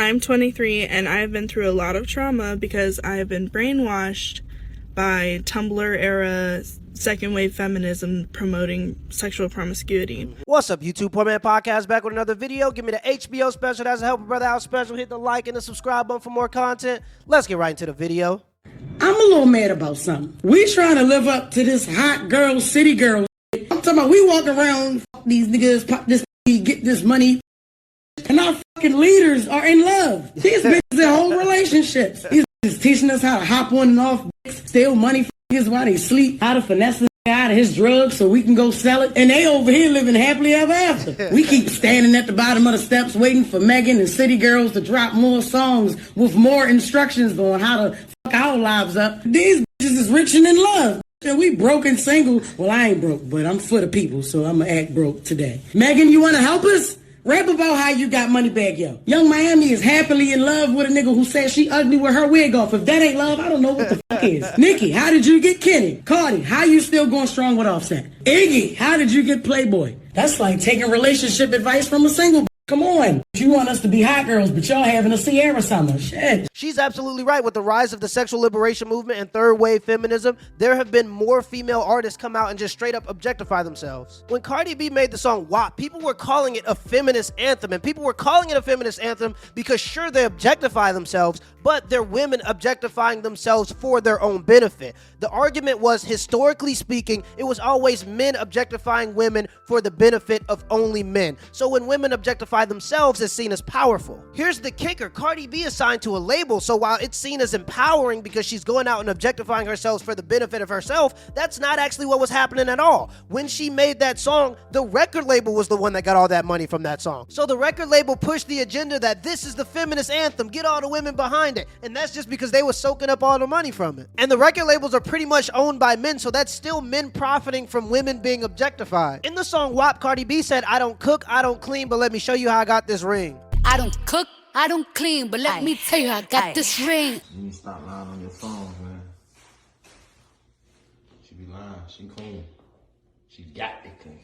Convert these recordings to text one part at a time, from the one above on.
I'm 23 and I have been through a lot of trauma because I have been brainwashed by Tumblr era second wave feminism promoting sexual promiscuity. What's up, YouTube? Poor Man Podcast back with another video. Give me the HBO special. That's a Help a Brother Out special. Hit the like and the subscribe button for more content. Let's get right into the video. I'm a little mad about something. We trying to live up to this hot girl, city girl. I'm talking about we walk around, these niggas, pop this, get this money, and our fucking leaders are in love. These bitches in whole relationships. These bitches teaching us how to hop on and off, steal money from niggas while they sleep, how to finesse the out of his drugs so we can go sell it. And they over here living happily ever after. We keep standing at the bottom of the steps waiting for Megan and City Girls to drop more songs with more instructions on how to fuck our lives up. These bitches is rich and in love. And we broke and single. Well, I ain't broke, but I'm for the people, so I'm gonna act broke today. Megan, you wanna help us? Rap about how you got money back, yo. Young Miami is happily in love with a nigga who says she ugly with her wig off. If that ain't love, I don't know what the fuck is. Nikki, how did you get Kenny? Cardi, how you still going strong with Offset? Iggy, how did you get Playboy? That's like taking relationship advice from a single. Come on. You want us to be hot girls, but y'all having a Sierra summer. Shit. She's absolutely right. With the rise of the sexual liberation movement and third wave feminism, there have been more female artists come out and just straight up objectify themselves. When Cardi B made the song WAP, people were calling it a feminist anthem, and people were calling it a feminist anthem because sure, they objectify themselves, but they're women objectifying themselves for their own benefit. The argument was, historically speaking, it was always men objectifying women for the benefit of only men. So when women objectify themselves, it's seen as powerful. Here's the kicker. Cardi B is signed to a label, so while it's seen as empowering because she's going out and objectifying herself for the benefit of herself, that's not actually what was happening at all. When she made that song, the record label was the one that got all that money from that song. So the record label pushed the agenda that this is the feminist anthem, get all the women behind it. And that's just because they were soaking up all the money from it. And the record labels are pretty much owned by men, so that's still men profiting from women being objectified. In the song WAP, Cardi B said, "I don't cook, I don't clean, but let me show you how I got this ring." I don't cook, I don't clean, but let me tell you, I got this ring. You need to stop lying on your phone, man. She be lying. She clean. She got it clean.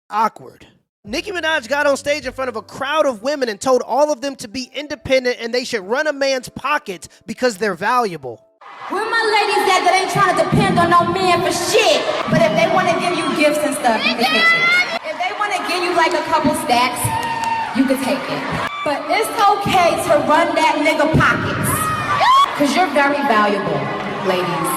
Awkward. Nicki Minaj got on stage in front of a crowd of women and told all of them to be independent and they should run a man's pockets because they're valuable. Where my ladies at that ain't trying to depend on no man for shit? But if they want to give you gifts and stuff, you can take it. If they want to give you like a couple stacks, you can take it. But it's okay to run that nigga pockets. Because you're very valuable, ladies.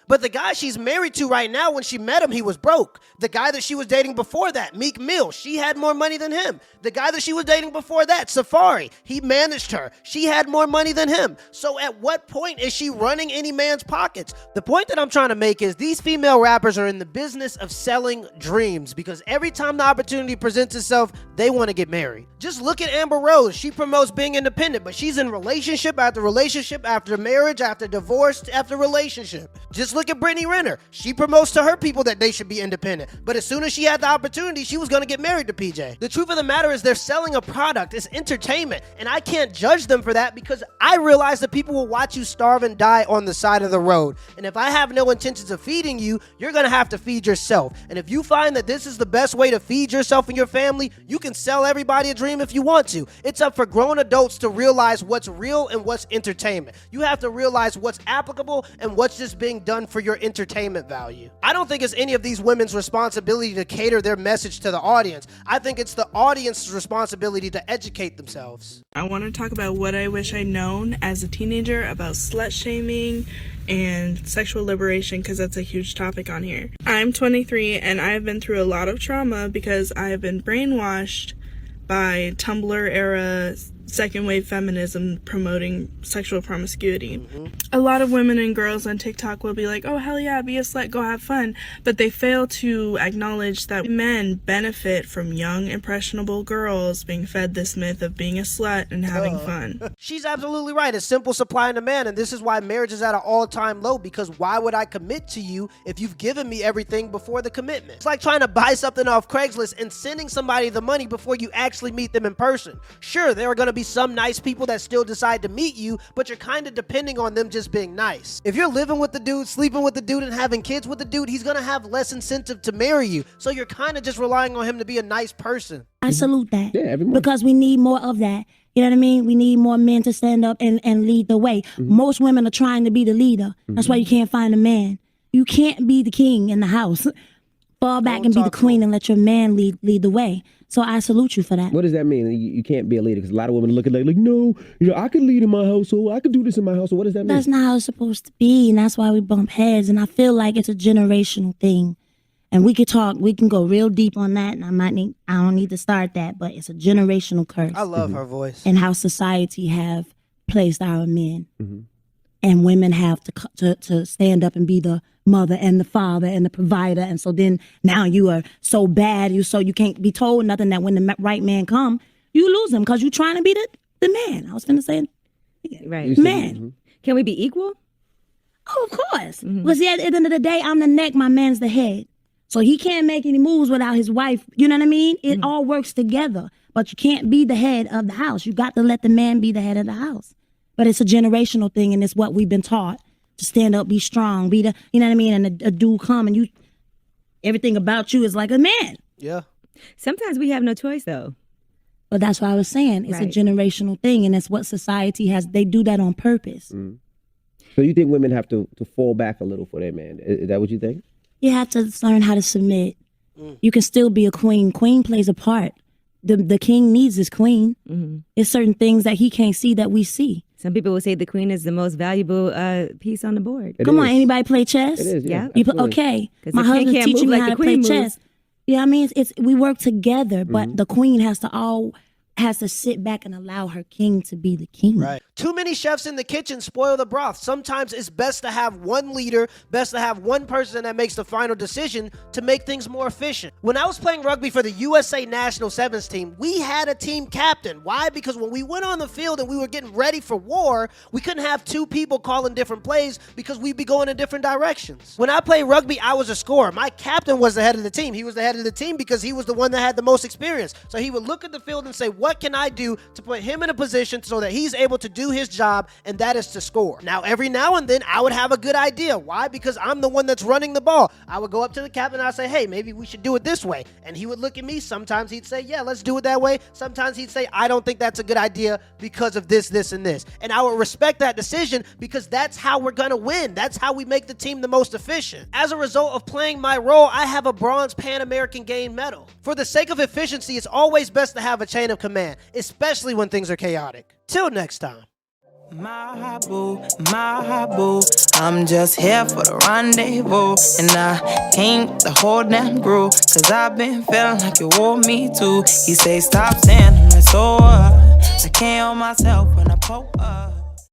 But the guy she's married to right now, when she met him, he was broke. The guy that she was dating before that, Meek Mill, she had more money than him. The guy that she was dating before that, Safari, he managed her. She had more money than him. So at what point is she running any man's pockets? The point that I'm trying to make is these female rappers are in the business of selling dreams because every time the opportunity presents itself, they want to get married. Just look at Amber Rose. She promotes being independent, but she's in relationship after relationship after marriage, after divorce, after relationship. Just look at Brittany Renner. She promotes to her people that they should be independent, but as soon as she had the opportunity, she was going to get married to PJ. The truth of the matter is they're selling a product. It's entertainment, and I can't judge them for that because I realize that people will watch you starve and die on the side of the road, and if I have no intentions of feeding you, you're going to have to feed yourself. And if you find that this is the best way to feed yourself and your family, you can sell everybody a dream if you want to. It's up for grown adults to realize what's real and what's entertainment. You have to realize what's applicable and what's just being done for your entertainment value. I don't think it's any of these women's responsibility to cater their message to the audience. I think it's the audience's responsibility to educate themselves. I want to talk about what I wish I'd known as a teenager about slut shaming and sexual liberation because that's a huge topic on here. I'm 23 and I have been through a lot of trauma because I have been brainwashed by Tumblr era second wave feminism promoting sexual promiscuity. A lot of women and girls on TikTok will be like, oh hell yeah, be a slut, go have fun, but they fail to acknowledge that men benefit from young impressionable girls being fed this myth of being a slut and having fun. She's absolutely right. It's simple supply and demand, and this is why marriage is at an all-time low, because why would I commit to you if you've given me everything before the commitment? It's like trying to buy something off Craigslist and sending somebody the money before you actually meet them in person. Sure, there are going to be some nice people that still decide to meet you, but you're kind of depending on them just being nice. If you're living with the dude, sleeping with the dude, and having kids with the dude, he's gonna have less incentive to marry you. So you're kind of just relying on him to be a nice person. I salute that because we need more of that. You know what I mean? We need more men to stand up and lead the way. Most women are trying to be the leader. That's why you can't find a man. You can't be the king in the house. Fall back and be the queen and let your man lead the way. So I salute you for that. What does that mean? You can't be a leader? Because a lot of women look at like, no, I can lead in my household. I can do this in my household. What does that mean? That's not how it's supposed to be, and that's why we bump heads. And I feel like it's a generational thing. And we can go real deep on that, and I don't need to start that, but it's a generational curse. I love her voice. And how society have placed our men. And women have to stand up and be the mother and the father and the provider. And so then now you are so bad, you can't be told nothing, that when the right man come, you lose him because you're trying to be the man. I was finna say, right, man. Can we be equal? Oh, of course. Because at the end of the day, I'm the neck, my man's the head. So he can't make any moves without his wife. You know what I mean? It all works together. But you can't be the head of the house. You got to let the man be the head of the house. But it's a generational thing, and it's what we've been taught. To stand up, be strong, be the, you know what I mean? And a dude come and everything about you is like a man. Yeah. Sometimes we have no choice, though. But that's what I was saying. It's a generational thing, and it's what society has. They do that on purpose. So you think women have to fall back a little for their man? Is that what you think? You have to learn how to submit. You can still be a queen. Queen plays a part. The king needs his queen. There's certain things that he can't see that we see. Some people will say the queen is the most valuable piece on the board. Come on, anybody play chess? It is, yeah. Okay. My husband's teaching me how to play chess. Yeah, I mean, we work together, but the queen has to sit back and allow her king to be the king. Right. Too many chefs in the kitchen spoil the broth. Sometimes it's best to have one leader, best to have one person that makes the final decision to make things more efficient. When I was playing rugby for the USA National Sevens team, we had a team captain. Why? Because when we went on the field and we were getting ready for war, we couldn't have two people calling different plays because we'd be going in different directions. When I played rugby, I was a scorer. My captain was the head of the team. He was the head of the team because he was the one that had the most experience. So he would look at the field and say, what can I do to put him in a position so that he's able to do his job, and that is to score. Now, every now and then, I would have a good idea. Why? Because I'm the one that's running the ball. I would go up to the captain and I'd say, hey, maybe we should do it this way. And he would look at me. Sometimes he'd say, yeah, let's do it that way. Sometimes he'd say, I don't think that's a good idea because of this, this, and this. And I would respect that decision because that's how we're going to win. That's how we make the team the most efficient. As a result of playing my role, I have a bronze Pan American Game medal. For the sake of efficiency, it's always best to have a chain of command, especially when things are chaotic. Till next time. My boo, I'm just here for the rendezvous. And I came the whole damn groove, cause I've been feeling like you want me to. He say stop saying I'm so I can't help myself when I pull up.